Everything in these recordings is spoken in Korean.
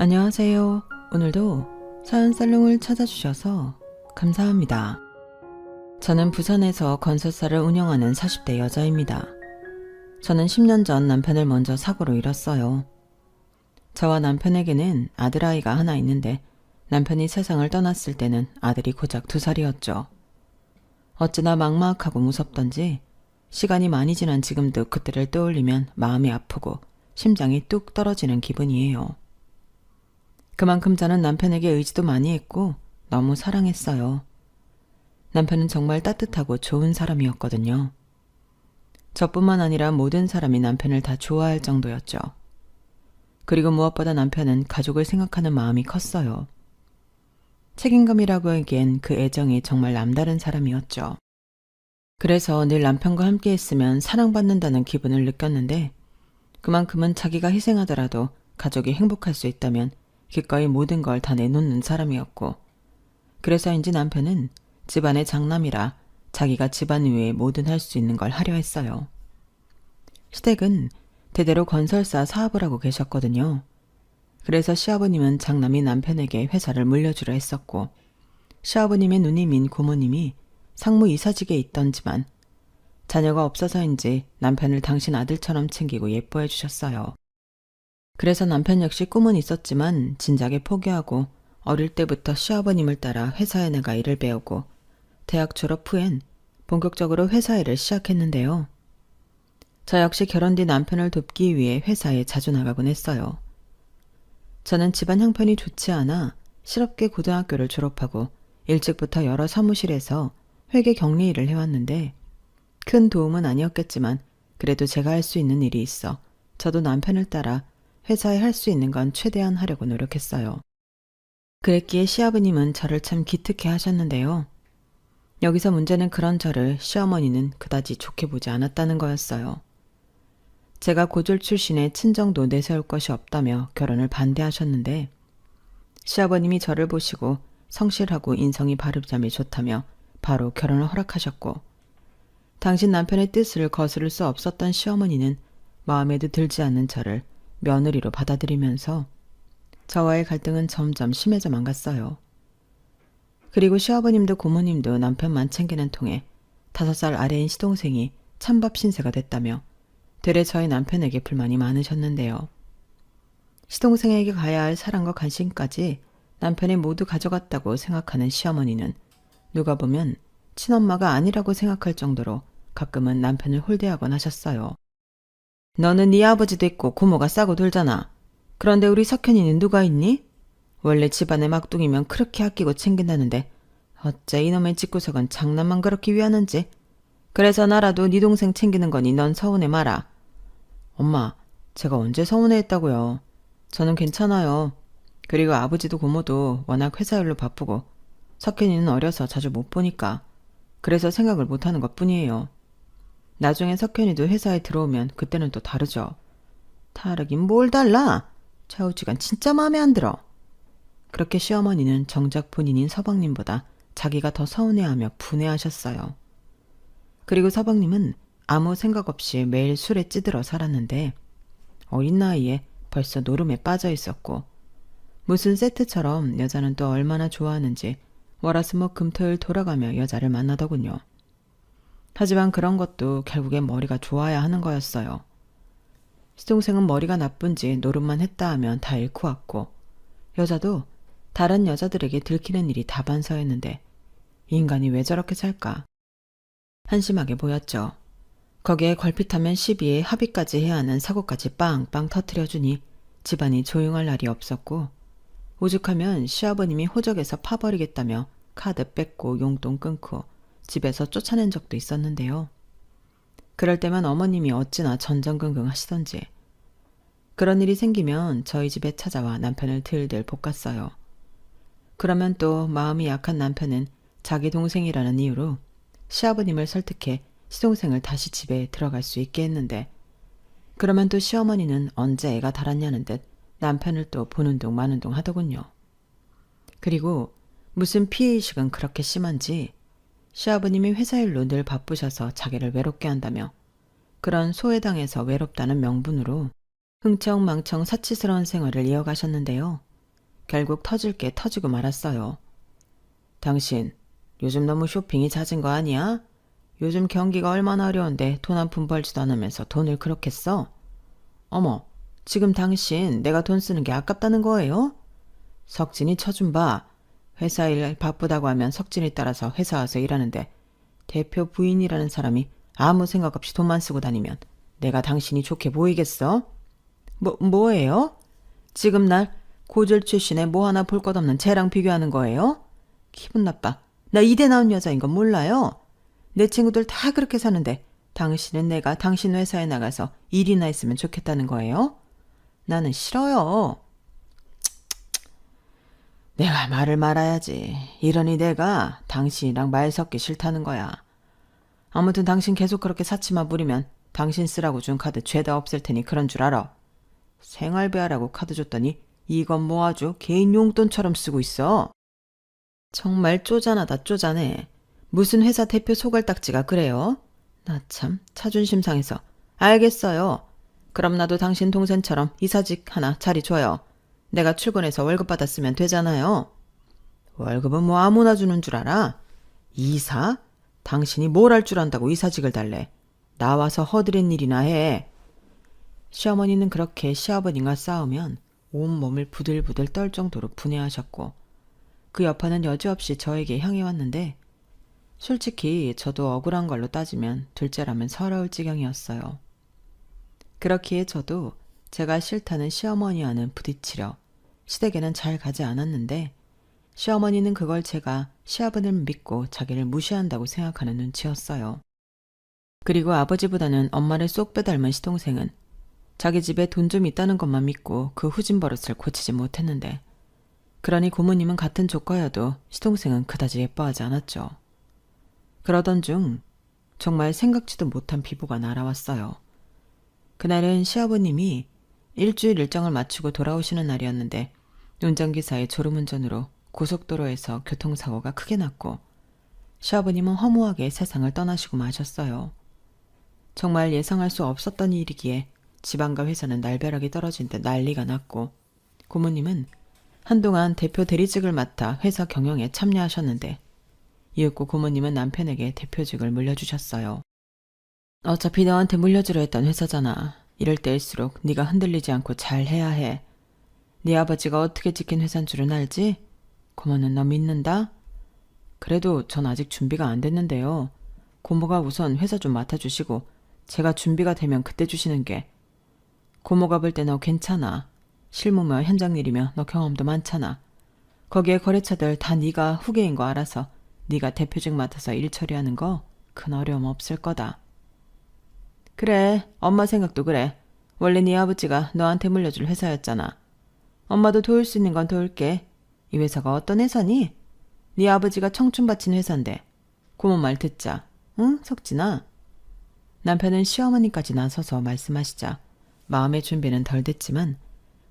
안녕하세요. 오늘도 사연살롱을 찾아주셔서 감사합니다. 저는 부산에서 건설사를 운영하는 40대 여자입니다. 저는 10년 전 남편을 먼저 사고로 잃었어요. 저와 남편에게는 아들아이가 하나 있는데 남편이 세상을 떠났을 때는 아들이 고작 2살이었죠. 어찌나 막막하고 무섭던지 시간이 많이 지난 지금도 그때를 떠올리면 마음이 아프고 심장이 뚝 떨어지는 기분이에요. 그만큼 저는 남편에게 의지도 많이 했고 너무 사랑했어요. 남편은 정말 따뜻하고 좋은 사람이었거든요. 저뿐만 아니라 모든 사람이 남편을 다 좋아할 정도였죠. 그리고 무엇보다 남편은 가족을 생각하는 마음이 컸어요. 책임감이라고 하기엔 그 애정이 정말 남다른 사람이었죠. 그래서 늘 남편과 함께 있으면 사랑받는다는 기분을 느꼈는데 그만큼은 자기가 희생하더라도 가족이 행복할 수 있다면 기꺼이 모든 걸 다 내놓는 사람이었고 그래서인지 남편은 집안의 장남이라 자기가 집안 위에 뭐든 할 수 있는 걸 하려 했어요. 시댁은 대대로 건설사 사업을 하고 계셨거든요. 그래서 시아버님은 장남이 남편에게 회사를 물려주려 했었고 시아버님의 누님인 고모님이 상무이사직에 있던지만 자녀가 없어서인지 남편을 당신 아들처럼 챙기고 예뻐해 주셨어요. 그래서 남편 역시 꿈은 있었지만 진작에 포기하고 어릴 때부터 시아버님을 따라 회사에 나가 일을 배우고 대학 졸업 후엔 본격적으로 회사 일을 시작했는데요. 저 역시 결혼 뒤 남편을 돕기 위해 회사에 자주 나가곤 했어요. 저는 집안 형편이 좋지 않아 실업계 고등학교를 졸업하고 일찍부터 여러 사무실에서 회계 격리 일을 해왔는데 큰 도움은 아니었겠지만 그래도 제가 할 수 있는 일이 있어 저도 남편을 따라 회사에 할 수 있는 건 최대한 하려고 노력했어요. 그랬기에 시아버님은 저를 참 기특해 하셨는데요. 여기서 문제는 그런 저를 시어머니는 그다지 좋게 보지 않았다는 거였어요. 제가 고졸 출신의 친정도 내세울 것이 없다며 결혼을 반대하셨는데 시아버님이 저를 보시고 성실하고 인성이 바르자매 좋다며 바로 결혼을 허락하셨고 당신 남편의 뜻을 거스를 수 없었던 시어머니는 마음에도 들지 않는 저를 며느리로 받아들이면서 저와의 갈등은 점점 심해져만 갔어요. 그리고 시아버님도 고모님도 남편만 챙기는 통에 5살 아래인 시동생이 찬밥 신세가 됐다며 되레 저희 남편에게 불만이 많으셨는데요. 시동생에게 가야 할 사랑과 관심까지 남편이 모두 가져갔다고 생각하는 시어머니는 누가 보면 친엄마가 아니라고 생각할 정도로 가끔은 남편을 홀대하곤 하셨어요. 너는 네 아버지도 있고 고모가 싸고 돌잖아. 그런데 우리 석현이는 누가 있니? 원래 집안의 막둥이면 그렇게 아끼고 챙긴다는데 어째 이놈의 집구석은 장난만 그렇게 위하는지. 그래서 나라도 네 동생 챙기는 거니 넌 서운해 마라. 엄마, 제가 언제 서운해했다고요. 저는 괜찮아요. 그리고 아버지도 고모도 워낙 회사 일로 바쁘고 석현이는 어려서 자주 못 보니까 그래서 생각을 못하는 것뿐이에요. 나중에 석현이도 회사에 들어오면 그때는 또 다르죠. 다르긴 뭘 달라? 좌우지간 진짜 마음에 안 들어. 그렇게 시어머니는 정작 본인인 서방님보다 자기가 더 서운해하며 분해하셨어요. 그리고 서방님은 아무 생각 없이 매일 술에 찌들어 살았는데 어린 나이에 벌써 노름에 빠져 있었고 무슨 세트처럼 여자는 또 얼마나 좋아하는지 월화수목 금토일 돌아가며 여자를 만나더군요. 하지만 그런 것도 결국엔 머리가 좋아야 하는 거였어요. 시동생은 머리가 나쁜지 노름만 했다 하면 다 잃고 왔고 여자도 다른 여자들에게 들키는 일이 다반사였는데 이 인간이 왜 저렇게 살까? 한심하게 보였죠. 거기에 걸핏하면 시비에 합의까지 해야 하는 사고까지 빵빵 터뜨려주니 집안이 조용할 날이 없었고 오죽하면 시아버님이 호적에서 파버리겠다며 카드 뺏고 용돈 끊고 집에서 쫓아낸 적도 있었는데요. 그럴 때면 어머님이 어찌나 전전긍긍 하시던지 그런 일이 생기면 저희 집에 찾아와 남편을 들들 볶았어요. 그러면 또 마음이 약한 남편은 자기 동생이라는 이유로 시아버님을 설득해 시동생을 다시 집에 들어갈 수 있게 했는데 그러면 또 시어머니는 언제 애가 달았냐는 듯 남편을 또 보는 둥 마는 둥 하더군요. 그리고 무슨 피해의식은 그렇게 심한지 시아버님이 회사 일로 늘 바쁘셔서 자기를 외롭게 한다며 그런 소외당해서 외롭다는 명분으로 흥청망청 사치스러운 생활을 이어가셨는데요. 결국 터질 게 터지고 말았어요. 당신 요즘 너무 쇼핑이 잦은 거 아니야? 요즘 경기가 얼마나 어려운데 돈 한 푼 벌지도 않으면서 돈을 그렇게 써? 어머, 지금 당신 내가 돈 쓰는 게 아깝다는 거예요? 석진이 쳐준 봐. 회사 일 바쁘다고 하면 석진이 따라서 회사 와서 일하는데 대표 부인이라는 사람이 아무 생각 없이 돈만 쓰고 다니면 내가 당신이 좋게 보이겠어? 뭐예요? 지금 날 고졸 출신에 뭐 하나 볼 것 없는 쟤랑 비교하는 거예요? 기분 나빠. 나 이대 나온 여자인 건 몰라요? 내 친구들 다 그렇게 사는데 당신은 내가 당신 회사에 나가서 일이나 했으면 좋겠다는 거예요? 나는 싫어요. 내가 말을 말아야지. 이러니 내가 당신이랑 말 섞기 싫다는 거야. 아무튼 당신 계속 그렇게 사치만 부리면 당신 쓰라고 준 카드 죄다 없앨 테니 그런 줄 알아. 생활비하라고 카드 줬더니 이건 뭐 아주 개인 용돈처럼 쓰고 있어. 정말 쪼잔하다 쪼잔해. 무슨 회사 대표 소갈딱지가 그래요? 나 참 자존심 상해서. 알겠어요. 그럼 나도 당신 동생처럼 이사직 하나 자리 줘요. 내가 출근해서 월급 받았으면 되잖아요. 월급은 뭐 아무나 주는 줄 알아? 이사? 당신이 뭘 할 줄 안다고 이사직을 달래. 나와서 허드렛 일이나 해. 시어머니는 그렇게 시아버님과 싸우면 온몸을 부들부들 떨 정도로 분해하셨고 그 여파는 여지없이 저에게 향해 왔는데 솔직히 저도 억울한 걸로 따지면 둘째라면 서러울 지경이었어요. 그렇기에 저도 제가 싫다는 시어머니와는 부딪히려 시댁에는 잘 가지 않았는데 시어머니는 그걸 제가 시아버님을 믿고 자기를 무시한다고 생각하는 눈치였어요. 그리고 아버지보다는 엄마를 쏙 빼닮은 시동생은 자기 집에 돈 좀 있다는 것만 믿고 그 후진 버릇을 고치지 못했는데 그러니 고모님은 같은 조카여도 시동생은 그다지 예뻐하지 않았죠. 그러던 중 정말 생각지도 못한 비보가 날아왔어요. 그날은 시아버님이 일주일 일정을 마치고 돌아오시는 날이었는데 운전기사의 졸음운전으로 고속도로에서 교통사고가 크게 났고 시아버님은 허무하게 세상을 떠나시고 마셨어요. 정말 예상할 수 없었던 일이기에 집안과 회사는 날벼락이 떨어진 듯 난리가 났고 고모님은 한동안 대표 대리직을 맡아 회사 경영에 참여하셨는데 이윽고 고모님은 남편에게 대표직을 물려주셨어요. 어차피 너한테 물려주려 했던 회사잖아. 이럴 때일수록 네가 흔들리지 않고 잘해야 해. 네 아버지가 어떻게 지킨 회사인 줄은 알지? 고모는 너 믿는다? 그래도 전 아직 준비가 안 됐는데요. 고모가 우선 회사 좀 맡아주시고 제가 준비가 되면 그때 주시는 게. 고모가 볼 때 너 괜찮아. 실무며 현장 일이며 너 경험도 많잖아. 거기에 거래처들 다 네가 후계인 거 알아서 네가 대표직 맡아서 일 처리하는 거 큰 어려움 없을 거다. 그래, 엄마 생각도 그래. 원래 네 아버지가 너한테 물려줄 회사였잖아. 엄마도 도울 수 있는 건 도울게. 이 회사가 어떤 회사니? 네 아버지가 청춘 바친 회사인데. 고모 말 듣자. 응, 석진아? 남편은 시어머니까지 나서서 말씀하시자 마음의 준비는 덜 됐지만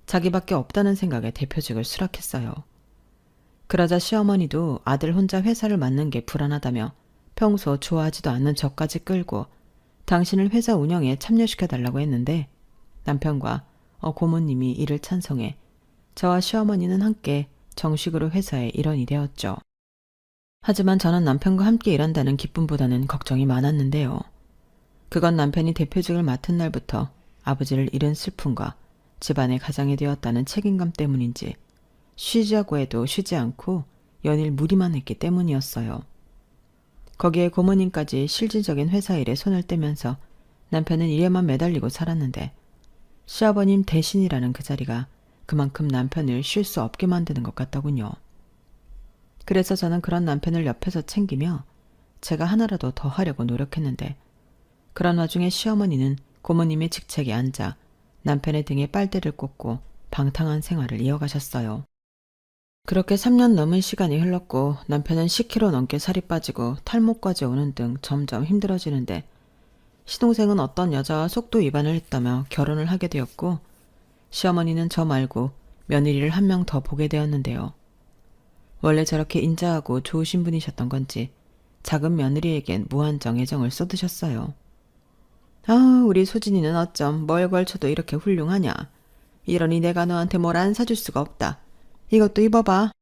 자기밖에 없다는 생각에 대표직을 수락했어요. 그러자 시어머니도 아들 혼자 회사를 맡는 게 불안하다며 평소 좋아하지도 않는 저까지 끌고 당신을 회사 운영에 참여시켜달라고 했는데 남편과 고모님이 이를 찬성해 저와 시어머니는 함께 정식으로 회사의 일원이 되었죠. 하지만 저는 남편과 함께 일한다는 기쁨보다는 걱정이 많았는데요. 그건 남편이 대표직을 맡은 날부터 아버지를 잃은 슬픔과 집안의 가장이 되었다는 책임감 때문인지 쉬자고 해도 쉬지 않고 연일 무리만 했기 때문이었어요. 거기에 고모님까지 실질적인 회사 일에 손을 떼면서 남편은 일에만 매달리고 살았는데 시아버님 대신이라는 그 자리가 그만큼 남편을 쉴 수 없게 만드는 것 같더군요. 그래서 저는 그런 남편을 옆에서 챙기며 제가 하나라도 더 하려고 노력했는데 그런 와중에 시어머니는 고모님의 직책에 앉아 남편의 등에 빨대를 꽂고 방탕한 생활을 이어가셨어요. 그렇게 3년 넘은 시간이 흘렀고 남편은 10kg 넘게 살이 빠지고 탈모까지 오는 등 점점 힘들어지는데 시동생은 어떤 여자와 속도 위반을 했다며 결혼을 하게 되었고 시어머니는 저 말고 며느리를 한 명 더 보게 되었는데요. 원래 저렇게 인자하고 좋으신 분이셨던 건지 작은 며느리에겐 무한정 애정을 쏟으셨어요. 아, 우리 소진이는 어쩜 뭘 걸쳐도 이렇게 훌륭하냐. 이러니 내가 너한테 뭘 안 사줄 수가 없다. 이것도 입어봐.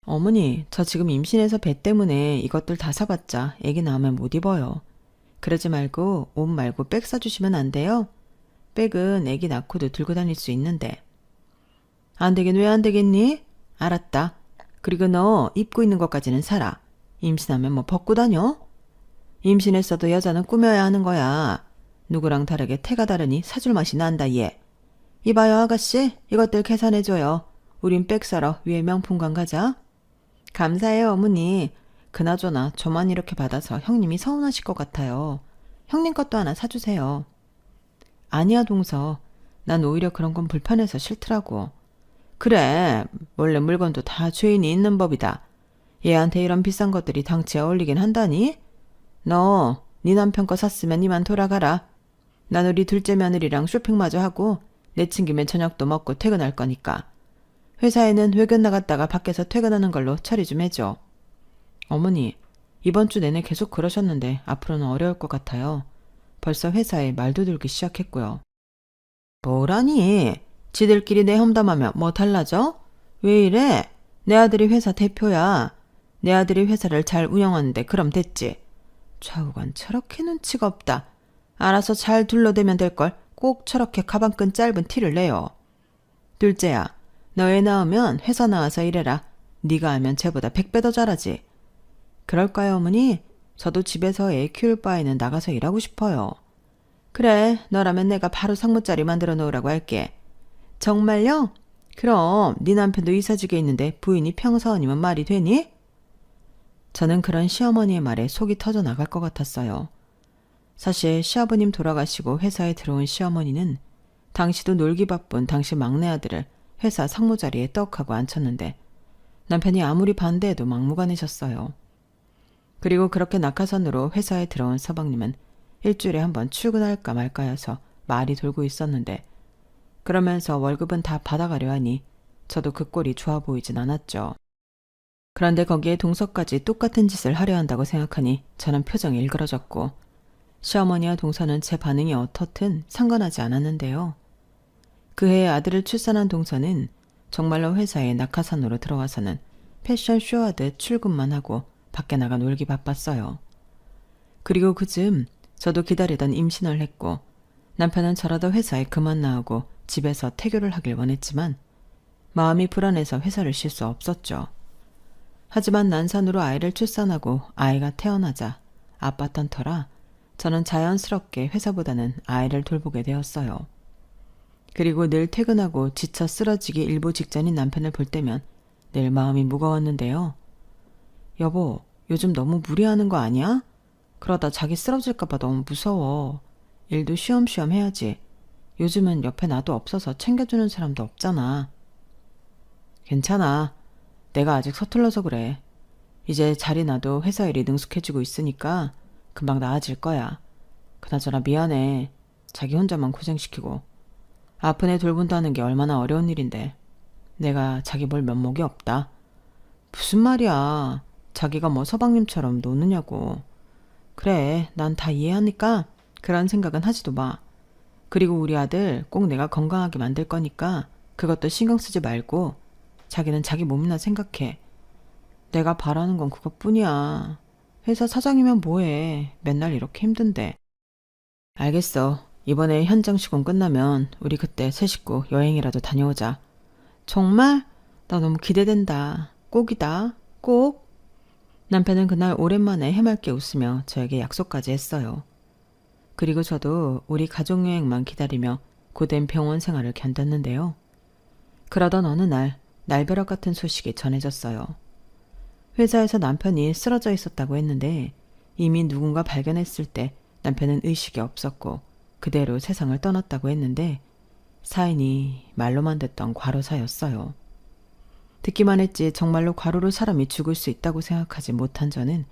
어머니, 저 지금 임신해서 배 때문에 이것들 다 사봤자 애기 낳으면 못 입어요. 그러지 말고 옷 말고 백 사주시면 안 돼요? 백은 애기 낳고도 들고 다닐 수 있는데. 안 되긴 왜 안 되겠니? 알았다. 그리고 너 입고 있는 것까지는 사라. 임신하면 뭐 벗고 다녀? 임신했어도 여자는 꾸며야 하는 거야. 누구랑 다르게 태가 다르니 사줄 맛이 난다 얘. 이봐요 아가씨, 이것들 계산해줘요. 우린 백 사러 위에 명품관 가자. 감사해요 어머니. 그나저나 저만 이렇게 받아서 형님이 서운하실 것 같아요. 형님 것도 하나 사주세요. 아니야 동서. 난 오히려 그런 건 불편해서 싫더라고. 그래, 원래 물건도 다 주인이 있는 법이다. 얘한테 이런 비싼 것들이 당치에 어울리긴 한다니? 너, 네 남편 거 샀으면 이만 돌아가라. 난 우리 둘째 며느리랑 쇼핑마저 하고 내친 김에 저녁도 먹고 퇴근할 거니까. 회사에는 외근 나갔다가 밖에서 퇴근하는 걸로 처리 좀 해줘. 어머니, 이번 주 내내 계속 그러셨는데 앞으로는 어려울 것 같아요. 벌써 회사에 말도 들기 시작했고요. 뭐라니? 지들끼리 내 험담하면 뭐 달라져? 왜 이래? 내 아들이 회사 대표야. 내 아들이 회사를 잘 운영하는데 그럼 됐지. 좌우간 저렇게 눈치가 없다. 알아서 잘 둘러대면 될걸. 꼭 저렇게 가방끈 짧은 티를 내요. 둘째야, 너 애 낳으면 회사 나와서 일해라. 네가 하면 쟤보다 100배 더 잘하지. 그럴까요 어머니? 저도 집에서 애 키울 바에는 나가서 일하고 싶어요. 그래, 너라면 내가 바로 상무자리 만들어 놓으라고 할게. 정말요? 그럼 네 남편도 이사직에 있는데 부인이 평사원이면 말이 되니? 저는 그런 시어머니의 말에 속이 터져 나갈 것 같았어요. 사실 시아버님 돌아가시고 회사에 들어온 시어머니는 당시도 놀기 바쁜 당시 막내 아들을 회사 상무자리에 떡하고 앉혔는데 남편이 아무리 반대해도 막무가내셨어요. 그리고 그렇게 낙하산으로 회사에 들어온 서방님은 일주일에 한 번 출근할까 말까여서 말이 돌고 있었는데 그러면서 월급은 다 받아가려 하니 저도 그 꼴이 좋아 보이진 않았죠. 그런데 거기에 동서까지 똑같은 짓을 하려 한다고 생각하니 저는 표정이 일그러졌고 시어머니와 동서는 제 반응이 어떻든 상관하지 않았는데요. 그해 아들을 출산한 동서는 정말로 회사에 낙하산으로 들어와서는 패션쇼 하듯 출근만 하고 밖에 나가 놀기 바빴어요. 그리고 그쯤 저도 기다리던 임신을 했고 남편은 저라도 회사에 그만 나오고 집에서 태교를 하길 원했지만 마음이 불안해서 회사를 쉴 수 없었죠. 하지만 난산으로 아이를 출산하고 아이가 태어나자 아팠던 터라 저는 자연스럽게 회사보다는 아이를 돌보게 되었어요. 그리고 늘 퇴근하고 지쳐 쓰러지기 일보 직전인 남편을 볼 때면 늘 마음이 무거웠는데요. 여보, 요즘 너무 무리하는 거 아니야? 그러다 자기 쓰러질까 봐 너무 무서워. 일도 쉬엄쉬엄 해야지. 요즘은 옆에 나도 없어서 챙겨주는 사람도 없잖아. 괜찮아. 내가 아직 서툴러서 그래. 이제 자리 나도 회사 일이 능숙해지고 있으니까 금방 나아질 거야. 그나저나 미안해. 자기 혼자만 고생시키고. 아픈 애 돌본다는 게 얼마나 어려운 일인데. 내가 자기 볼 면목이 없다. 무슨 말이야. 자기가 뭐 서방님처럼 노느냐고. 그래, 난 다 이해하니까 그런 생각은 하지도 마. 그리고 우리 아들 꼭 내가 건강하게 만들 거니까 그것도 신경 쓰지 말고 자기는 자기 몸이나 생각해. 내가 바라는 건 그것뿐이야. 회사 사장이면 뭐해. 맨날 이렇게 힘든데. 알겠어. 이번에 현장 시공 끝나면 우리 그때 세 식구 여행이라도 다녀오자. 정말? 나 너무 기대된다. 꼭이다. 꼭. 남편은 그날 오랜만에 해맑게 웃으며 저에게 약속까지 했어요. 그리고 저도 우리 가족여행만 기다리며 고된 병원 생활을 견뎠는데요. 그러던 어느 날 날벼락 같은 소식이 전해졌어요. 회사에서 남편이 쓰러져 있었다고 했는데 이미 누군가 발견했을 때 남편은 의식이 없었고 그대로 세상을 떠났다고 했는데 사인이 말로만 듣던 과로사였어요. 듣기만 했지 정말로 과로로 사람이 죽을 수 있다고 생각하지 못한 저는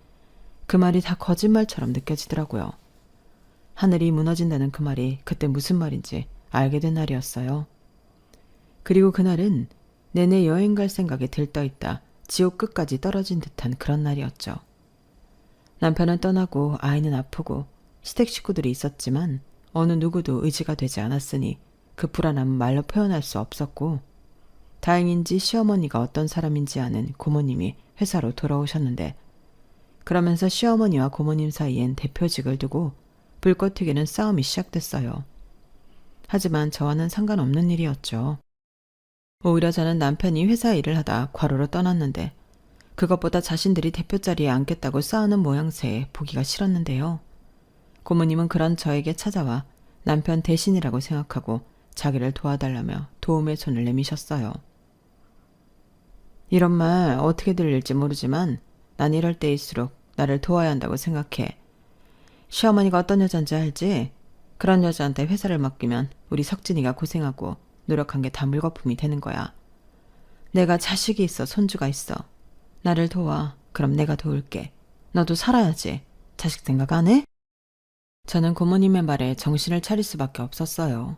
그 말이 다 거짓말처럼 느껴지더라고요. 하늘이 무너진다는 그 말이 그때 무슨 말인지 알게 된 날이었어요. 그리고 그날은 내내 여행 갈 생각에 들떠있다 지옥 끝까지 떨어진 듯한 그런 날이었죠. 남편은 떠나고 아이는 아프고 시댁 식구들이 있었지만 어느 누구도 의지가 되지 않았으니 그 불안함은 말로 표현할 수 없었고 다행인지 시어머니가 어떤 사람인지 아는 고모님이 회사로 돌아오셨는데, 그러면서 시어머니와 고모님 사이엔 대표직을 두고 불꽃 튀기는 싸움이 시작됐어요. 하지만 저와는 상관없는 일이었죠. 오히려 저는 남편이 회사 일을 하다 과로로 떠났는데 그것보다 자신들이 대표 자리에 앉겠다고 싸우는 모양새에 보기가 싫었는데요. 고모님은 그런 저에게 찾아와 남편 대신이라고 생각하고 자기를 도와달라며 도움의 손을 내미셨어요. 이런 말 어떻게 들릴지 모르지만 난 이럴 때일수록 나를 도와야 한다고 생각해. 시어머니가 어떤 여잔지 알지? 그런 여자한테 회사를 맡기면 우리 석진이가 고생하고 노력한 게 다 물거품이 되는 거야. 내가 자식이 있어, 손주가 있어. 나를 도와. 그럼 내가 도울게. 너도 살아야지. 자식 생각 안 해? 저는 고모님의 말에 정신을 차릴 수밖에 없었어요.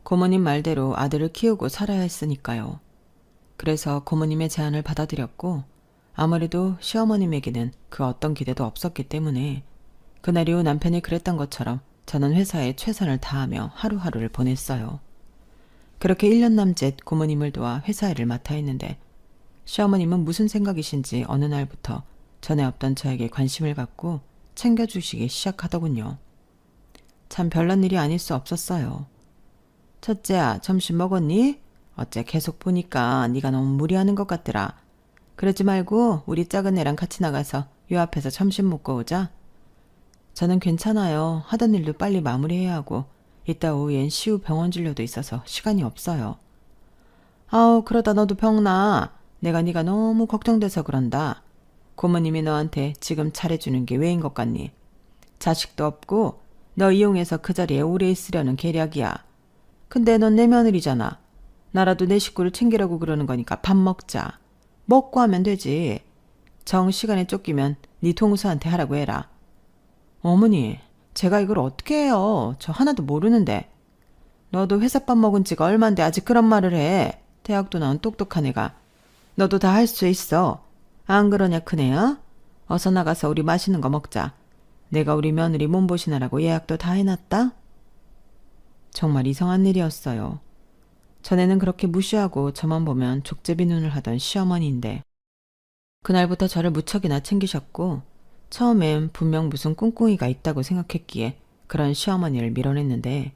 고모님 말대로 아들을 키우고 살아야 했으니까요. 그래서 고모님의 제안을 받아들였고 아무래도 시어머님에게는 그 어떤 기대도 없었기 때문에 그날 이후 남편이 그랬던 것처럼 저는 회사에 최선을 다하며 하루하루를 보냈어요. 그렇게 1년 남짓 고모님을 도와 회사 일을 맡아 했는데 시어머님은 무슨 생각이신지 어느 날부터 전에 없던 저에게 관심을 갖고 챙겨주시기 시작하더군요. 참 별난 일이 아닐 수 없었어요. 첫째야, 점심 먹었니? 어째 계속 보니까 네가 너무 무리하는 것 같더라. 그러지 말고 우리 작은 애랑 같이 나가서 요 앞에서 점심 먹고 오자. 저는 괜찮아요. 하던 일도 빨리 마무리해야 하고 이따 오후엔 시우 병원 진료도 있어서 시간이 없어요. 아우, 그러다 너도 병나. 내가 네가 너무 걱정돼서 그런다. 고모님이 너한테 지금 잘해주는 게 왜인 것 같니? 자식도 없고 너 이용해서 그 자리에 오래 있으려는 계략이야. 근데 넌 내 며느리잖아. 나라도 내 식구를 챙기려고 그러는 거니까 밥 먹자. 먹고 하면 되지. 정 시간에 쫓기면 네 동수한테 하라고 해라. 어머니, 제가 이걸 어떻게 해요? 저 하나도 모르는데. 너도 회사밥 먹은 지가 얼만데 아직 그런 말을 해. 대학도 나온 똑똑한 애가. 너도 다 할 수 있어. 안 그러냐 큰애야? 어서 나가서 우리 맛있는 거 먹자. 내가 우리 며느리 몸보신하라고 예약도 다 해놨다. 정말 이상한 일이었어요. 전에는 그렇게 무시하고 저만 보면 족제비 눈을 하던 시어머니인데 그날부터 저를 무척이나 챙기셨고 처음엔 분명 무슨 꿍꿍이가 있다고 생각했기에 그런 시어머니를 밀어냈는데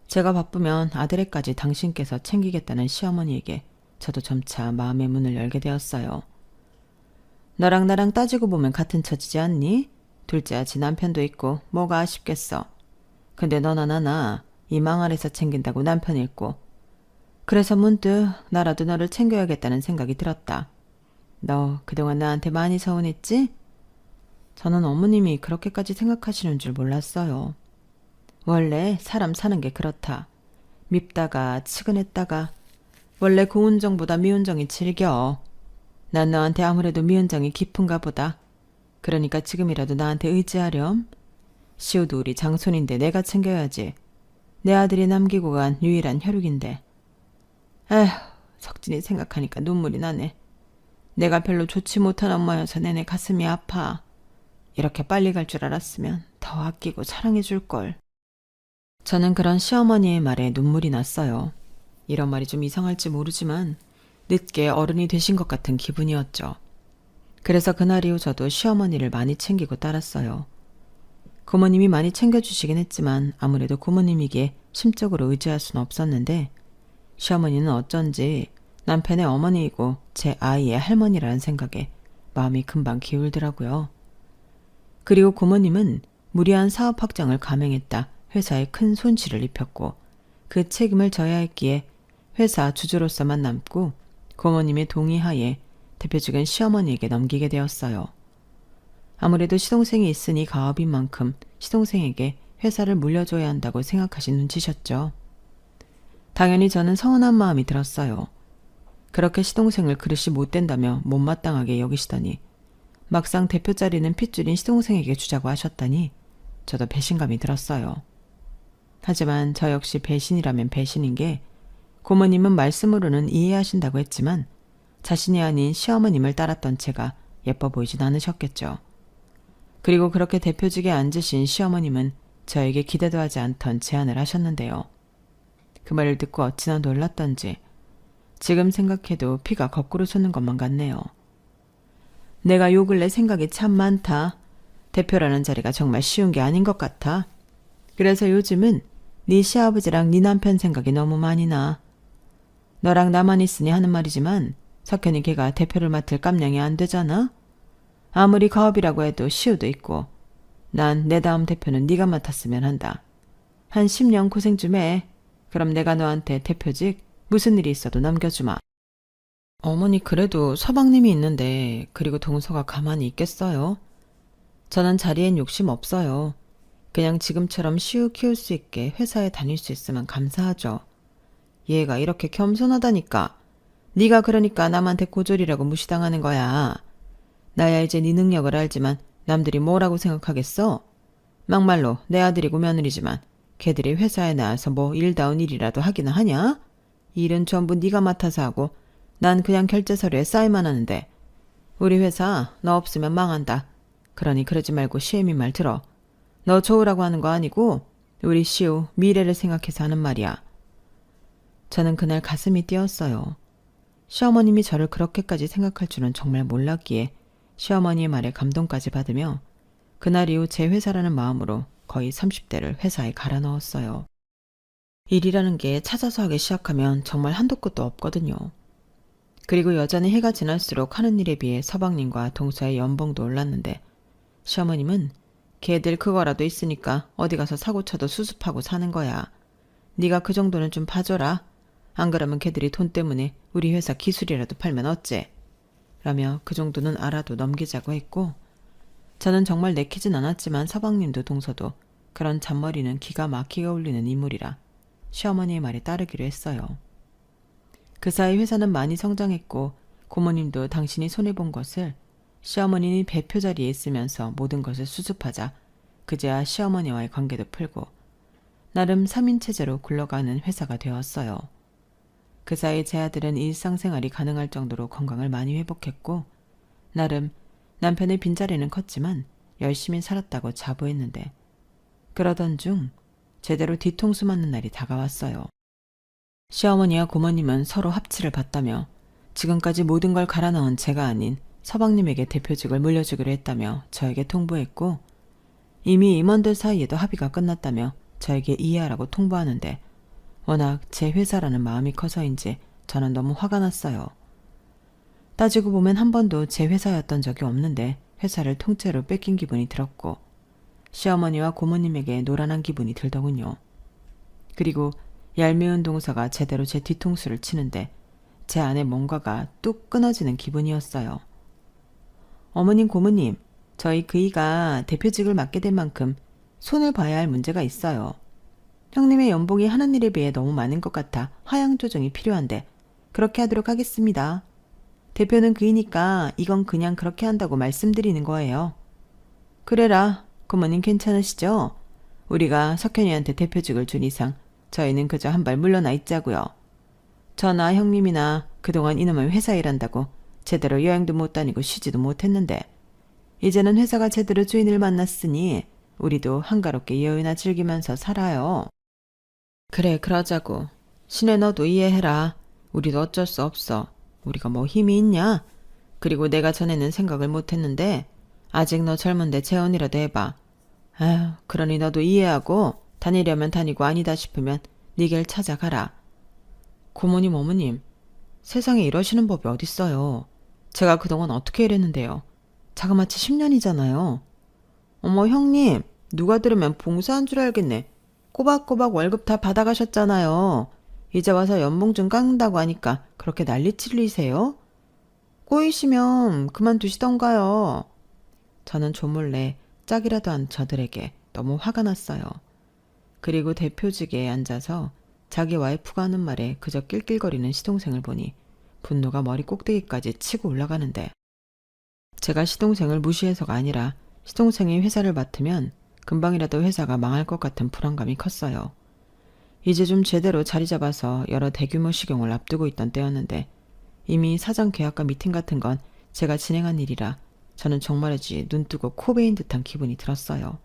제가 바쁘면 아들애까지 당신께서 챙기겠다는 시어머니에게 저도 점차 마음의 문을 열게 되었어요. 너랑 나랑 따지고 보면 같은 처지지 않니? 둘째야 지 남편도 있고 뭐가 아쉽겠어. 근데 너나 나나 이 망아리에서 챙긴다고 남편 잃고 그래서 문득 나라도 너를 챙겨야겠다는 생각이 들었다. 너 그동안 나한테 많이 서운했지? 저는 어머님이 그렇게까지 생각하시는 줄 몰랐어요. 원래 사람 사는 게 그렇다. 밉다가 치근했다가 원래 고운 정보다 미운 정이 질겨. 난 너한테 아무래도 미운 정이 깊은가 보다. 그러니까 지금이라도 나한테 의지하렴. 시우도 우리 장손인데 내가 챙겨야지. 내 아들이 남기고 간 유일한 혈육인데. 에휴, 석진이 생각하니까 눈물이 나네. 내가 별로 좋지 못한 엄마여서 내내 가슴이 아파. 이렇게 빨리 갈 줄 알았으면 더 아끼고 사랑해 줄걸. 저는 그런 시어머니의 말에 눈물이 났어요. 이런 말이 좀 이상할지 모르지만 늦게 어른이 되신 것 같은 기분이었죠. 그래서 그날 이후 저도 시어머니를 많이 챙기고 따랐어요. 고모님이 많이 챙겨주시긴 했지만 아무래도 고모님에게 심적으로 의지할 수는 없었는데 시어머니는 어쩐지 남편의 어머니이고 제 아이의 할머니라는 생각에 마음이 금방 기울더라고요. 그리고 고모님은 무리한 사업 확장을 감행했다 회사에 큰 손실을 입혔고 그 책임을 져야 했기에 회사 주주로서만 남고 고모님의 동의하에 대표직은 시어머니에게 넘기게 되었어요. 아무래도 시동생이 있으니 가업인 만큼 시동생에게 회사를 물려줘야 한다고 생각하신 눈치셨죠. 당연히 저는 서운한 마음이 들었어요. 그렇게 시동생을 그릇이 못된다며 못마땅하게 여기시다니 막상 대표 자리는 핏줄인 시동생에게 주자고 하셨다니 저도 배신감이 들었어요. 하지만 저 역시 배신이라면 배신인 게 고모님은 말씀으로는 이해하신다고 했지만 자신이 아닌 시어머님을 따랐던 제가 예뻐 보이진 않으셨겠죠. 그리고 그렇게 대표직에 앉으신 시어머님은 저에게 기대도 하지 않던 제안을 하셨는데요. 그 말을 듣고 어찌나 놀랐던지 지금 생각해도 피가 거꾸로 솟는 것만 같네요. 내가 요 근래 생각이 참 많다. 대표라는 자리가 정말 쉬운 게 아닌 것 같아. 그래서 요즘은 네 시아버지랑 네 남편 생각이 너무 많이 나. 너랑 나만 있으니 하는 말이지만 석현이 걔가 대표를 맡을 깜냥이 안 되잖아. 아무리 가업이라고 해도 시우도 있고 난 내 다음 대표는 네가 맡았으면 한다. 한 10년 고생 좀 해. 그럼 내가 너한테 대표직 무슨 일이 있어도 넘겨주마. 어머니 그래도 서방님이 있는데 그리고 동서가 가만히 있겠어요? 저는 자리엔 욕심 없어요. 그냥 지금처럼 시우 키울 수 있게 회사에 다닐 수 있으면 감사하죠. 얘가 이렇게 겸손하다니까. 네가 그러니까 남한테 고졸이라고 무시당하는 거야. 나야 이제 네 능력을 알지만 남들이 뭐라고 생각하겠어? 막말로 내 아들이고 며느리지만 걔들이 회사에 나와서 뭐 일다운 일이라도 하기는 하냐? 일은 전부 네가 맡아서 하고 난 그냥 결제 서류에 사인만 하는데. 우리 회사 너 없으면 망한다. 그러니 그러지 말고 시애미 말 들어. 너 좋으라고 하는 거 아니고 우리 시우 미래를 생각해서 하는 말이야. 저는 그날 가슴이 뛰었어요. 시어머님이 저를 그렇게까지 생각할 줄은 정말 몰랐기에 시어머니의 말에 감동까지 받으며 그날 이후 제 회사라는 마음으로 거의 30대를 회사에 갈아 넣었어요. 일이라는 게 찾아서 하기 시작하면 정말 한도 끝도 없거든요. 그리고 여전히 해가 지날수록 하는 일에 비해 서방님과 동서의 연봉도 올랐는데 시어머님은 걔들 그거라도 있으니까 어디 가서 사고 쳐도 수습하고 사는 거야. 네가 그 정도는 좀 봐줘라. 안 그러면 걔들이 돈 때문에 우리 회사 기술이라도 팔면 어째? 라며 그 정도는 알아도 넘기자고 했고 저는 정말 내키진 않았지만 서방님도 동서도 그런 잔머리는 기가 막히게 울리는 인물이라 시어머니의 말에 따르기로 했어요. 그 사이 회사는 많이 성장했고 고모님도 당신이 손해본 것을 시어머니는 배표 자리에 있으면서 모든 것을 수습하자 그제야 시어머니와의 관계도 풀고 나름 3인 체제로 굴러가는 회사가 되었어요. 그 사이 제 아들은 일상생활이 가능할 정도로 건강을 많이 회복했고 나름 남편의 빈자리는 컸지만 열심히 살았다고 자부했는데 그러던 중 제대로 뒤통수 맞는 날이 다가왔어요. 시어머니와 고모님은 서로 합치를 봤다며 지금까지 모든 걸 갈아 넣은 제가 아닌 서방님에게 대표직을 물려주기로 했다며 저에게 통보했고 이미 임원들 사이에도 합의가 끝났다며 저에게 이해하라고 통보하는데 워낙 제 회사라는 마음이 커서인지 저는 너무 화가 났어요. 따지고 보면 한 번도 제 회사였던 적이 없는데 회사를 통째로 뺏긴 기분이 들었고 시어머니와 고모님에게 노란한 기분이 들더군요. 그리고 얄미운 동서가 제대로 제 뒤통수를 치는데 제 안에 뭔가가 뚝 끊어지는 기분이었어요. 어머님 고모님, 저희 그이가 대표직을 맡게 된 만큼 손을 봐야 할 문제가 있어요. 형님의 연봉이 하는 일에 비해 너무 많은 것 같아 하향 조정이 필요한데 그렇게 하도록 하겠습니다. 대표는 그이니까 이건 그냥 그렇게 한다고 말씀드리는 거예요. 그래라, 고모님 괜찮으시죠? 우리가 석현이한테 대표직을 준 이상 저희는 그저 한 발 물러나 있자고요. 저나 형님이나 그동안 이놈의 회사 일한다고 제대로 여행도 못 다니고 쉬지도 못했는데 이제는 회사가 제대로 주인을 만났으니 우리도 한가롭게 여유나 즐기면서 살아요. 그래 그러자고. 신혜 너도 이해해라. 우리도 어쩔 수 없어. 우리가 뭐 힘이 있냐? 그리고 내가 전에는 생각을 못했는데 아직 너 젊은데 재혼이라도 해봐. 아휴 그러니 너도 이해하고 다니려면 다니고 아니다 싶으면 네 길 찾아가라. 고모님 어머님 세상에 이러시는 법이 어딨어요. 제가 그동안 어떻게 일했는데요. 자그마치 10년이잖아요. 어머 형님 누가 들으면 봉사한 줄 알겠네. 꼬박꼬박 월급 다 받아가셨잖아요. 이제 와서 연봉 좀 깎는다고 하니까 그렇게 난리치리세요? 꼬이시면 그만두시던가요. 저는 조몰래 짝이라도 한 저들에게 너무 화가 났어요. 그리고 대표직에 앉아서 자기 와이프가 하는 말에 그저 낄낄거리는 시동생을 보니 분노가 머리 꼭대기까지 치고 올라가는데 제가 시동생을 무시해서가 아니라 시동생이 회사를 맡으면 금방이라도 회사가 망할 것 같은 불안감이 컸어요. 이제 좀 제대로 자리 잡아서 여러 대규모 식용을 앞두고 있던 때였는데 이미 사장 계약과 미팅 같은 건 제가 진행한 일이라 저는 정말이지 눈뜨고 코 베인 듯한 기분이 들었어요.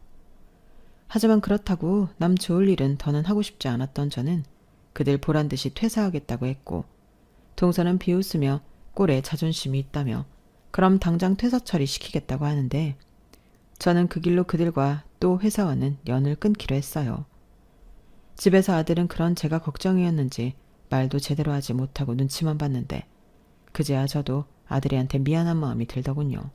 하지만 그렇다고 남 좋을 일은 더는 하고 싶지 않았던 저는 그들 보란듯이 퇴사하겠다고 했고 동서는 비웃으며 꼴에 자존심이 있다며 그럼 당장 퇴사 처리시키겠다고 하는데 저는 그 길로 그들과 또 회사와는 연을 끊기로 했어요. 집에서 아들은 그런 제가 걱정이었는지 말도 제대로 하지 못하고 눈치만 봤는데 그제야 저도 아들이한테 미안한 마음이 들더군요.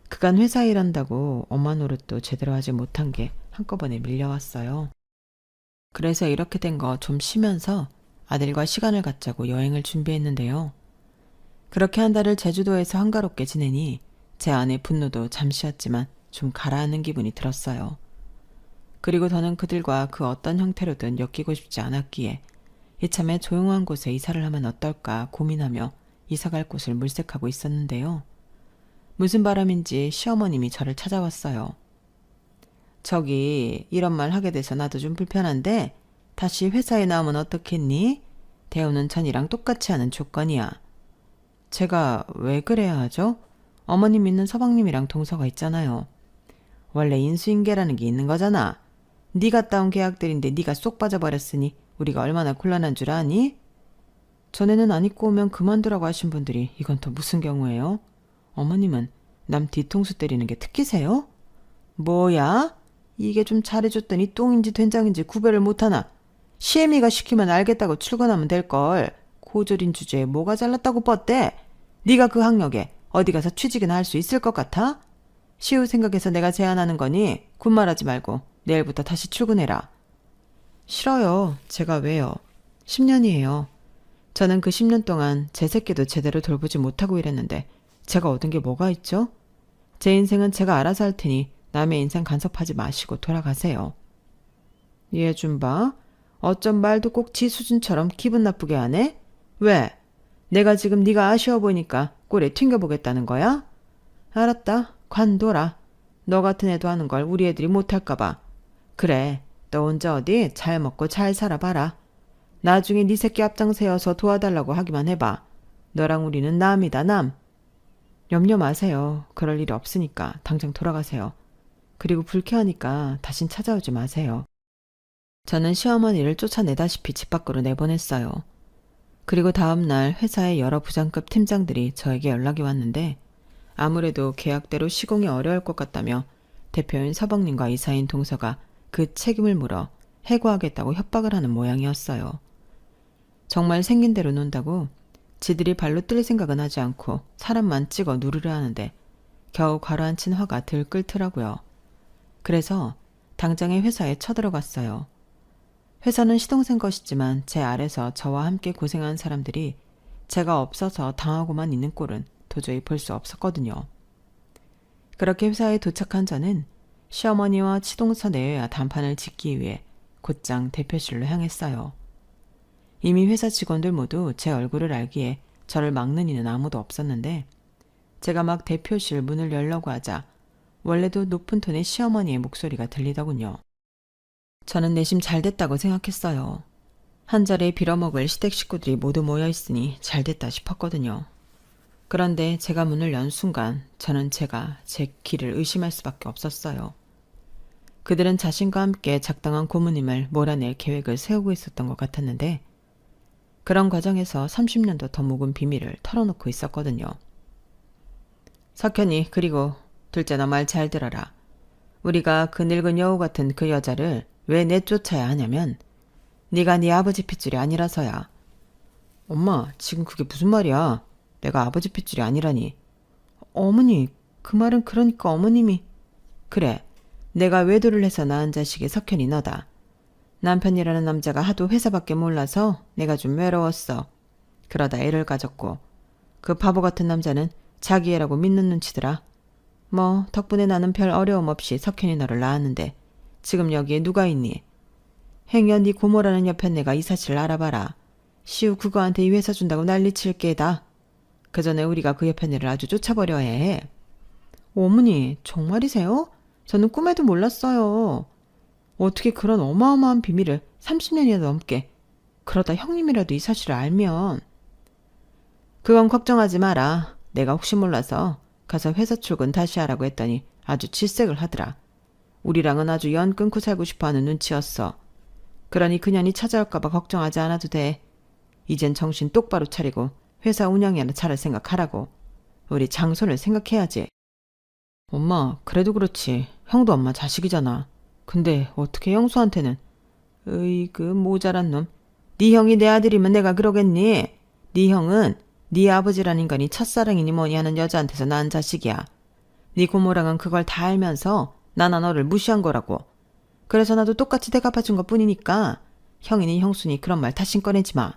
그간 회사 일한다고 엄마 노릇도 제대로 하지 못한 게 한꺼번에 밀려왔어요. 그래서 이렇게 된 거 좀 쉬면서 아들과 시간을 갖자고 여행을 준비했는데요. 그렇게 한 달을 제주도에서 한가롭게 지내니 제 안의 분노도 잠시였지만 좀 가라앉는 기분이 들었어요. 그리고 저는 그들과 그 어떤 형태로든 엮이고 싶지 않았기에 이참에 조용한 곳에 이사를 하면 어떨까 고민하며 이사갈 곳을 물색하고 있었는데요. 무슨 바람인지 시어머님이 저를 찾아왔어요. 저기 이런 말 하게 돼서 나도 좀 불편한데 다시 회사에 나오면 어떻겠니? 대우는 전이랑 똑같이 하는 조건이야. 제가 왜 그래야 하죠? 어머님 믿는 서방님이랑 동서가 있잖아요. 원래 인수인계라는 게 있는 거잖아. 네가 따온 계약들인데 네가 쏙 빠져버렸으니 우리가 얼마나 곤란한 줄 아니? 전에는 안 입고 오면 그만두라고 하신 분들이 이건 또 무슨 경우예요? 어머님은 남 뒤통수 때리는 게 특기세요? 뭐야? 이게 좀 잘해줬더니 똥인지 된장인지 구별을 못하나? 시애미가 시키면 알겠다고 출근하면 될걸. 고졸인 주제에 뭐가 잘났다고 뻗대? 네가 그 학력에 어디 가서 취직이나 할 수 있을 것 같아? 시우 생각해서 내가 제안하는 거니 군말하지 말고 내일부터 다시 출근해라. 싫어요. 제가 왜요? 10년이에요. 저는 그 10년 동안 제 새끼도 제대로 돌보지 못하고 일했는데 제가 얻은 게 뭐가 있죠? 제 인생은 제가 알아서 할 테니 남의 인생 간섭하지 마시고 돌아가세요. 얘 좀 봐. 어쩜 말도 꼭 지 수준처럼 기분 나쁘게 하네? 왜? 내가 지금 네가 아쉬워 보이니까 꼴에 튕겨보겠다는 거야? 알았다. 관둬라. 너 같은 애도 하는 걸 우리 애들이 못할까 봐. 그래. 너 혼자 어디 잘 먹고 잘 살아봐라. 나중에 네 새끼 앞장세워서 도와달라고 하기만 해봐. 너랑 우리는 남이다 남. 염려 마세요. 그럴 일이 없으니까 당장 돌아가세요. 그리고 불쾌하니까 다신 찾아오지 마세요. 저는 시어머니를 쫓아내다시피 집 밖으로 내보냈어요. 그리고 다음날 회사의 여러 부장급 팀장들이 저에게 연락이 왔는데 아무래도 계약대로 시공이 어려울 것 같다며 대표인 서방님과 이사인 동서가 그 책임을 물어 해고하겠다고 협박을 하는 모양이었어요. 정말 생긴 대로 논다고 지들이 발로 뜰 생각은 하지 않고 사람만 찍어 누르려 하는데 겨우 가라앉힌 화가 들끓더라고요. 그래서 당장에 회사에 쳐들어갔어요. 회사는 시동생 것이지만 제 아래서 저와 함께 고생한 사람들이 제가 없어서 당하고만 있는 꼴은 도저히 볼 수 없었거든요. 그렇게 회사에 도착한 저는 시어머니와 시동서 내외와 단판을 짓기 위해 곧장 대표실로 향했어요. 이미 회사 직원들 모두 제 얼굴을 알기에 저를 막는 이는 아무도 없었는데 제가 막 대표실 문을 열려고 하자 원래도 높은 톤의 시어머니의 목소리가 들리더군요. 저는 내심 잘됐다고 생각했어요. 한 자리에 빌어먹을 시댁 식구들이 모두 모여있으니 잘됐다 싶었거든요. 그런데 제가 문을 연 순간 저는 제가 제 길을 의심할 수밖에 없었어요. 그들은 자신과 함께 작당한 고모님을 몰아낼 계획을 세우고 있었던 것 같았는데 그런 과정에서 30년도 더 묵은 비밀을 털어놓고 있었거든요. 석현이 그리고 둘째 너 말 잘 들어라. 우리가 그 늙은 여우 같은 그 여자를 왜 내쫓아야 하냐면 네가 네 아버지 핏줄이 아니라서야. 엄마 지금 그게 무슨 말이야. 내가 아버지 핏줄이 아니라니. 어머니 그 말은 그러니까 어머님이. 그래 내가 외도를 해서 낳은 자식이 석현이 너다. 남편이라는 남자가 하도 회사밖에 몰라서 내가 좀 외로웠어. 그러다 애를 가졌고 그 바보 같은 남자는 자기 애라고 믿는 눈치더라. 뭐 덕분에 나는 별 어려움 없이 석현이 너를 낳았는데 지금 여기에 누가 있니? 행여 네 고모라는 옆에 내가 이 사실을 알아봐라. 시우 그거한테 이 회사 준다고 난리칠 게다. 그 전에 우리가 그 옆에 애를 아주 쫓아버려야 해. 어머니 정말이세요? 저는 꿈에도 몰랐어요. 어떻게 그런 어마어마한 비밀을 30년이나 넘게. 그러다 형님이라도 이 사실을 알면. 그건 걱정하지 마라. 내가 혹시 몰라서 가서 회사 출근 다시 하라고 했더니 아주 질색을 하더라. 우리랑은 아주 연 끊고 살고 싶어하는 눈치였어. 그러니 그년이 찾아올까 봐 걱정하지 않아도 돼. 이젠 정신 똑바로 차리고 회사 운영이나 잘할 생각하라고. 우리 장손을 생각해야지. 엄마, 그래도 그렇지. 형도 엄마 자식이잖아. 근데 어떻게 형수한테는. 으이그 모자란 놈. 네 형이 내 아들이면 내가 그러겠니? 네 형은 네 아버지란 인간이 첫사랑이니 뭐니 하는 여자한테서 낳은 자식이야. 네 고모랑은 그걸 다 알면서 나나 너를 무시한 거라고. 그래서 나도 똑같이 대갚아준 것뿐이니까 형이니 형수니 그런 말 다신 꺼내지 마.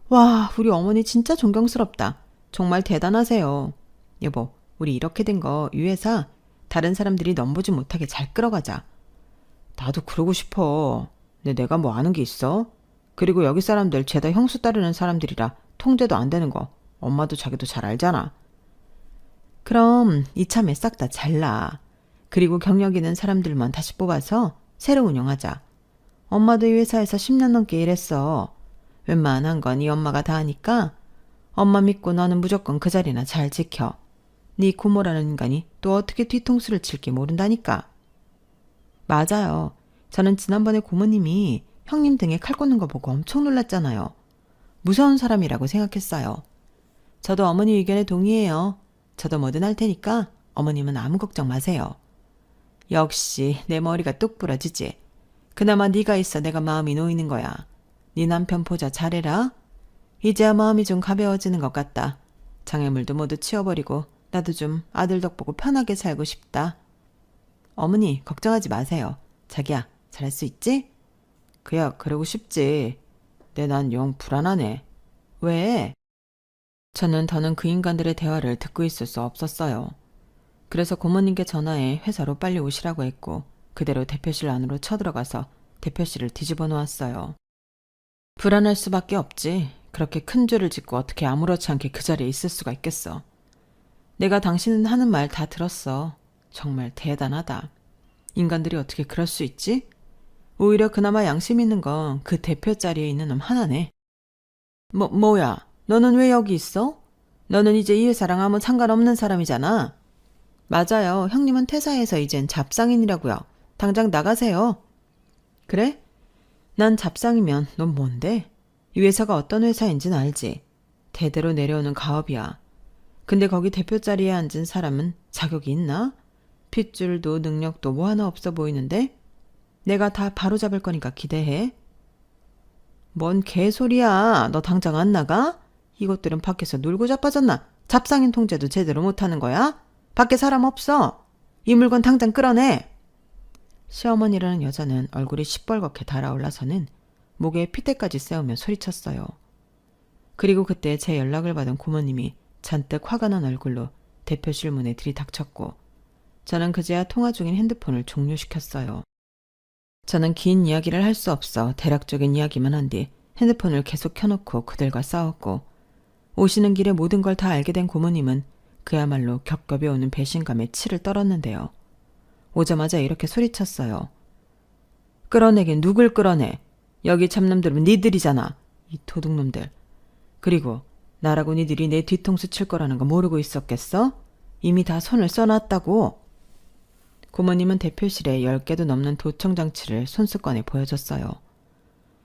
와, 우리 어머니 진짜 존경스럽다. 정말 대단하세요. 여보, 우리 이렇게 된 거 이 회사 다른 사람들이 넘보지 못하게 잘 끌어가자. 나도 그러고 싶어. 근데 내가 뭐 아는 게 있어? 그리고 여기 사람들 죄다 형수 따르는 사람들이라 통제도 안 되는 거 엄마도 자기도 잘 알잖아. 그럼 이참에 싹 다 잘라. 그리고 경력 있는 사람들만 다시 뽑아서 새로 운영하자. 엄마도 이 회사에서 10년 넘게 일했어. 웬만한 건 이 엄마가 다 하니까 엄마 믿고 너는 무조건 그 자리나 잘 지켜. 네 고모라는 인간이 또 어떻게 뒤통수를 칠지 모른다니까. 맞아요. 저는 지난번에 고모님이 형님 등에 칼 꽂는 거 보고 엄청 놀랐잖아요. 무서운 사람이라고 생각했어요. 저도 어머니 의견에 동의해요. 저도 뭐든 할 테니까 어머님은 아무 걱정 마세요. 역시 내 머리가 뚝 부러지지. 그나마 네가 있어 내가 마음이 놓이는 거야. 네 남편 보자 잘해라. 이제야 마음이 좀 가벼워지는 것 같다. 장애물도 모두 치워버리고 나도 좀 아들 덕 보고 편하게 살고 싶다. 어머니 걱정하지 마세요. 자기야 잘할 수 있지? 그야 그러고 싶지. 근데 난 영 불안하네. 왜? 저는 더는 그 인간들의 대화를 듣고 있을 수 없었어요. 그래서 고모님께 전화해 회사로 빨리 오시라고 했고 그대로 대표실 안으로 쳐들어가서 대표실을 뒤집어 놓았어요. 불안할 수밖에 없지. 그렇게 큰 죄를 짓고 어떻게 아무렇지 않게 그 자리에 있을 수가 있겠어. 내가 당신 하는 말 다 들었어. 정말 대단하다. 인간들이 어떻게 그럴 수 있지? 오히려 그나마 양심 있는 건 그 대표 자리에 있는 놈 하나네. 뭐야? 너는 왜 여기 있어? 너는 이제 이 회사랑 아무 상관없는 사람이잖아. 맞아요. 형님은 퇴사해서 이젠 잡상인이라고요. 당장 나가세요. 그래? 난 잡상이면 넌 뭔데? 이 회사가 어떤 회사인진 알지. 대대로 내려오는 가업이야. 근데 거기 대표 자리에 앉은 사람은 자격이 있나? 핏줄도 능력도 뭐 하나 없어 보이는데? 내가 다 바로잡을 거니까 기대해. 뭔 개소리야. 너 당장 안 나가? 이것들은 밖에서 놀고 자빠졌나? 잡상인 통제도 제대로 못하는 거야? 밖에 사람 없어. 이 물건 당장 끌어내. 시어머니라는 여자는 얼굴이 시뻘겋게 달아올라서는 목에 핏대까지 세우며 소리쳤어요. 그리고 그때 제 연락을 받은 고모님이 잔뜩 화가 난 얼굴로 대표실 문에 들이닥쳤고 저는 그제야 통화 중인 핸드폰을 종료시켰어요. 저는 긴 이야기를 할 수 없어 대략적인 이야기만 한 뒤 핸드폰을 계속 켜놓고 그들과 싸웠고 오시는 길에 모든 걸 다 알게 된 고모님은 그야말로 겹겹이 오는 배신감에 치를 떨었는데요. 오자마자 이렇게 소리쳤어요. 끌어내긴 누굴 끌어내. 여기 참놈들은 니들이잖아. 이 도둑놈들. 그리고 나라고 니들이 내 뒤통수 칠 거라는 거 모르고 있었겠어? 이미 다 손을 써놨다고. 고모님은 대표실에 10개도 넘는 도청장치를 손수건에 보여줬어요.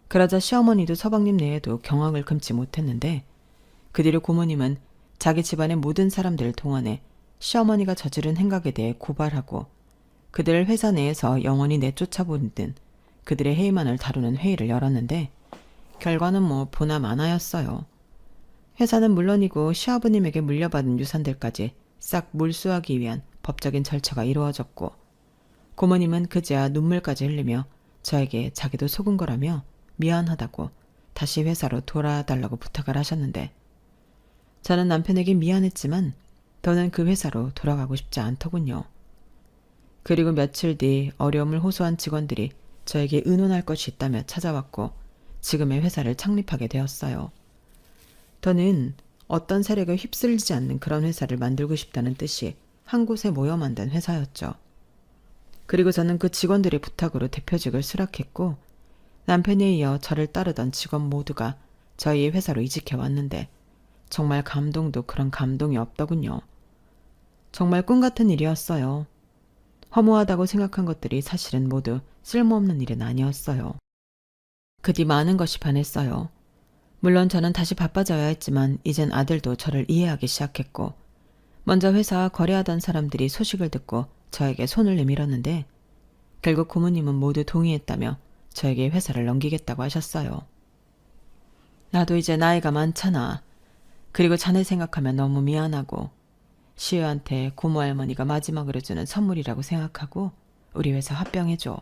그러자 시어머니도 서방님 내에도 경악을 금치 못했는데 그 뒤로 고모님은 자기 집안의 모든 사람들을 동원해 시어머니가 저지른 행각에 대해 고발하고 그들을 회사 내에서 영원히 내쫓아보는 등 그들의 해이만을 다루는 회의를 열었는데 결과는 뭐 보나 마나였어요. 회사는 물론이고 시아버님에게 물려받은 유산들까지 싹 몰수하기 위한 법적인 절차가 이루어졌고 고모님은 그제야 눈물까지 흘리며 저에게 자기도 속은 거라며 미안하다고 다시 회사로 돌아달라고 부탁을 하셨는데 저는 남편에게 미안했지만 더는 그 회사로 돌아가고 싶지 않더군요. 그리고 며칠 뒤 어려움을 호소한 직원들이 저에게 의논할 것이 있다며 찾아왔고 지금의 회사를 창립하게 되었어요. 더는 어떤 세력에 휩쓸리지 않는 그런 회사를 만들고 싶다는 뜻이 한 곳에 모여 만든 회사였죠. 그리고 저는 그 직원들의 부탁으로 대표직을 수락했고 남편에 이어 저를 따르던 직원 모두가 저희의 회사로 이직해 왔는데 정말 감동도 그런 감동이 없더군요. 정말 꿈 같은 일이었어요. 허무하다고 생각한 것들이 사실은 모두 쓸모없는 일은 아니었어요. 그 뒤 많은 것이 반했어요. 물론 저는 다시 바빠져야 했지만 이젠 아들도 저를 이해하기 시작했고 먼저 회사 거래하던 사람들이 소식을 듣고 저에게 손을 내밀었는데 결국 고모님은 모두 동의했다며 저에게 회사를 넘기겠다고 하셨어요. 나도 이제 나이가 많잖아. 그리고 자네 생각하면 너무 미안하고 시우한테 고모 할머니가 마지막으로 주는 선물이라고 생각하고 우리 회사 합병해줘.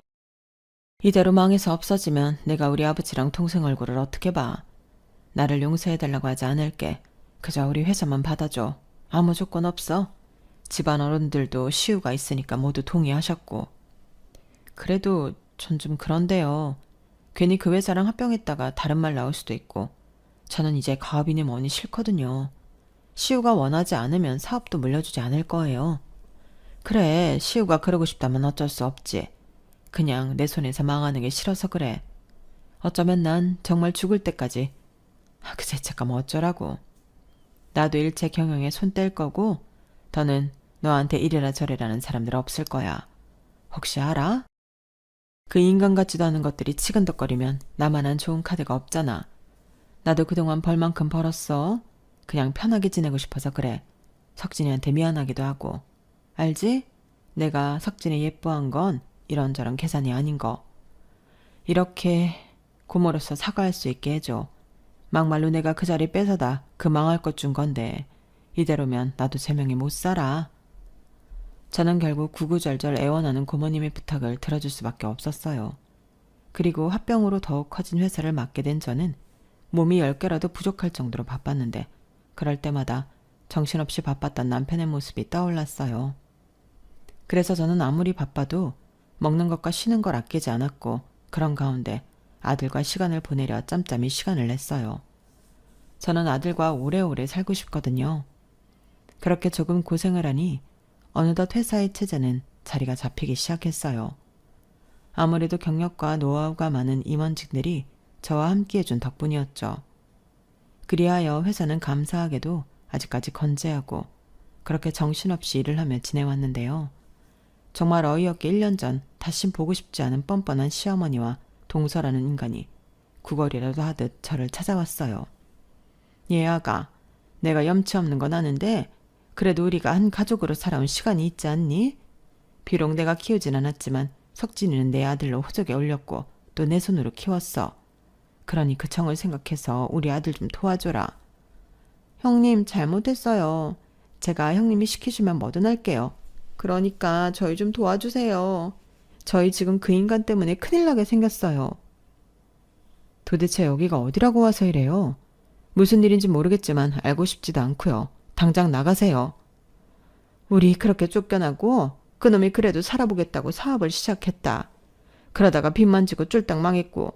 이대로 망해서 없어지면 내가 우리 아버지랑 동생 얼굴을 어떻게 봐. 나를 용서해달라고 하지 않을게. 그저 우리 회사만 받아줘. 아무 조건 없어. 집안 어른들도 시우가 있으니까 모두 동의하셨고. 그래도 전 좀 그런데요. 괜히 그 회사랑 합병했다가 다른 말 나올 수도 있고 저는 이제 가업이니 뭐니 싫거든요. 시우가 원하지 않으면 사업도 물려주지 않을 거예요. 그래, 시우가 그러고 싶다면 어쩔 수 없지. 그냥 내 손에서 망하는 게 싫어서 그래. 어쩌면 난 정말 죽을 때까지 그 죄책감 어쩌라고. 나도 일체 경영에 손 뗄 거고 더는 너한테 이래라 저래라는 사람들 없을 거야. 혹시 알아? 그 인간 같지도 않은 것들이 치근덕거리면 나만한 좋은 카드가 없잖아. 나도 그동안 벌만큼 벌었어. 그냥 편하게 지내고 싶어서 그래. 석진이한테 미안하기도 하고. 알지? 내가 석진이 예뻐한 건 이런저런 계산이 아닌 거. 이렇게 고모로서 사과할 수 있게 해줘. 막말로 내가 그 자리 뺏어다 그 망할 것 준 건데 이대로면 나도 제명에 못 살아. 저는 결국 구구절절 애원하는 고모님의 부탁을 들어줄 수밖에 없었어요. 그리고 합병으로 더욱 커진 회사를 맡게 된 저는 몸이 10개라도 부족할 정도로 바빴는데 그럴 때마다 정신없이 바빴던 남편의 모습이 떠올랐어요. 그래서 저는 아무리 바빠도 먹는 것과 쉬는 걸 아끼지 않았고 그런 가운데 아들과 시간을 보내려 짬짬이 시간을 냈어요. 저는 아들과 오래오래 살고 싶거든요. 그렇게 조금 고생을 하니 어느덧 회사의 체제는 자리가 잡히기 시작했어요. 아무래도 경력과 노하우가 많은 임원직들이 저와 함께해준 덕분이었죠. 그리하여 회사는 감사하게도 아직까지 건재하고 그렇게 정신없이 일을 하며 지내왔는데요. 정말 어이없게 1년 전 다시 보고 싶지 않은 뻔뻔한 시어머니와 동서라는 인간이 구걸이라도 하듯 저를 찾아왔어요. 얘아가, 내가 염치 없는 건 아는데 그래도 우리가 한 가족으로 살아온 시간이 있지 않니? 비록 내가 키우진 않았지만 석진이는 내 아들로 호적에 올렸고 또 내 손으로 키웠어. 그러니 그 청을 생각해서 우리 아들 좀 도와줘라. 형님 잘못했어요. 제가 형님이 시키시면 뭐든 할게요. 그러니까 저희 좀 도와주세요. 저희 지금 그 인간 때문에 큰일 나게 생겼어요. 도대체 여기가 어디라고 와서 이래요? 무슨 일인지 모르겠지만 알고 싶지도 않고요. 당장 나가세요. 우리 그렇게 쫓겨나고 그놈이 그래도 살아보겠다고 사업을 시작했다. 그러다가 빚만 지고 쫄딱 망했고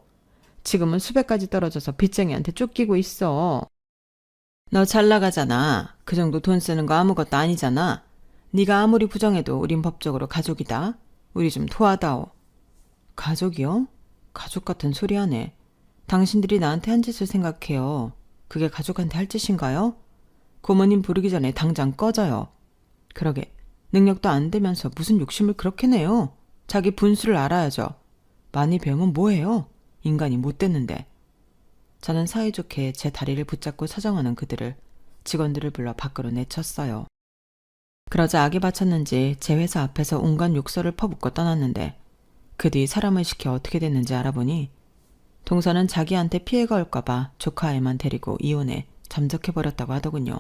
지금은 수백까지 떨어져서 빚쟁이한테 쫓기고 있어. 너 잘 나가잖아. 그 정도 돈 쓰는 거 아무것도 아니잖아. 네가 아무리 부정해도 우린 법적으로 가족이다. 우리 좀 도와다오. 가족이요? 가족 같은 소리 하네. 당신들이 나한테 한 짓을 생각해요. 그게 가족한테 할 짓인가요? 고모님 부르기 전에 당장 꺼져요. 그러게 능력도 안 되면서 무슨 욕심을 그렇게 내요. 자기 분수를 알아야죠. 많이 배우면 뭐해요? 인간이 못 됐는데. 저는 사이좋게 제 다리를 붙잡고 사정하는 그들을 직원들을 불러 밖으로 내쳤어요. 그러자 악이 받쳤는지 제 회사 앞에서 온갖 욕설을 퍼붓고 떠났는데 그 뒤 사람을 시켜 어떻게 됐는지 알아보니 동서는 자기한테 피해가 올까봐 조카 애만 데리고 이혼해 잠적해버렸다고 하더군요.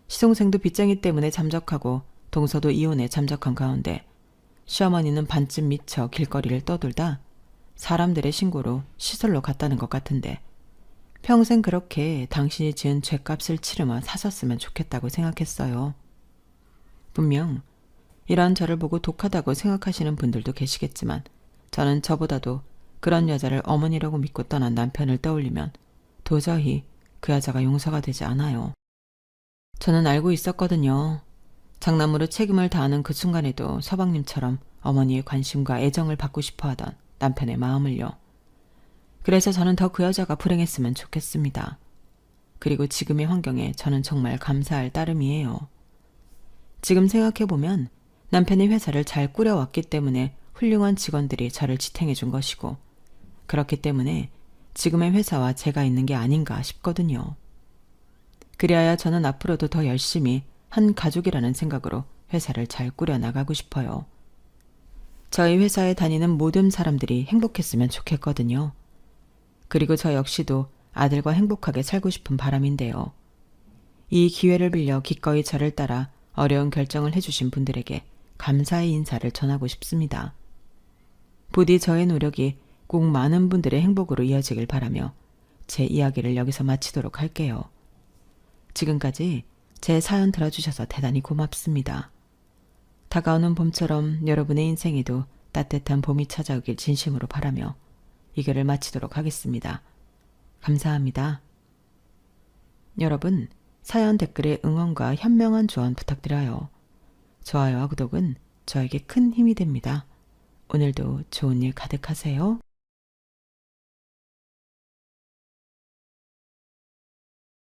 시동생도 빚쟁이 때문에 잠적하고 동서도 이혼해 잠적한 가운데 시어머니는 반쯤 미쳐 길거리를 떠돌다 사람들의 신고로 시설로 갔다는 것 같은데 평생 그렇게 당신이 지은 죄값을 치르며 사셨으면 좋겠다고 생각했어요. 분명 이런 저를 보고 독하다고 생각하시는 분들도 계시겠지만 저는 저보다도 그런 여자를 어머니라고 믿고 떠난 남편을 떠올리면 도저히 그 여자가 용서가 되지 않아요. 저는 알고 있었거든요. 장남으로 책임을 다하는 그 순간에도 서방님처럼 어머니의 관심과 애정을 받고 싶어하던 남편의 마음을요. 그래서 저는 더 그 여자가 불행했으면 좋겠습니다. 그리고 지금의 환경에 저는 정말 감사할 따름이에요. 지금 생각해보면 남편이 회사를 잘 꾸려왔기 때문에 훌륭한 직원들이 저를 지탱해 준 것이고 그렇기 때문에 지금의 회사와 제가 있는 게 아닌가 싶거든요. 그리하여 저는 앞으로도 더 열심히 한 가족이라는 생각으로 회사를 잘 꾸려나가고 싶어요. 저희 회사에 다니는 모든 사람들이 행복했으면 좋겠거든요. 그리고 저 역시도 아들과 행복하게 살고 싶은 바람인데요. 이 기회를 빌려 기꺼이 저를 따라 어려운 결정을 해주신 분들에게 감사의 인사를 전하고 싶습니다. 부디 저의 노력이 꼭 많은 분들의 행복으로 이어지길 바라며 제 이야기를 여기서 마치도록 할게요. 지금까지 제 사연 들어주셔서 대단히 고맙습니다. 다가오는 봄처럼 여러분의 인생에도 따뜻한 봄이 찾아오길 진심으로 바라며 이 글을 마치도록 하겠습니다. 감사합니다. 여러분, 사연 댓글에 응원과 현명한 조언 부탁드려요. 좋아요와 구독은 저에게 큰 힘이 됩니다. 오늘도 좋은 일 가득하세요.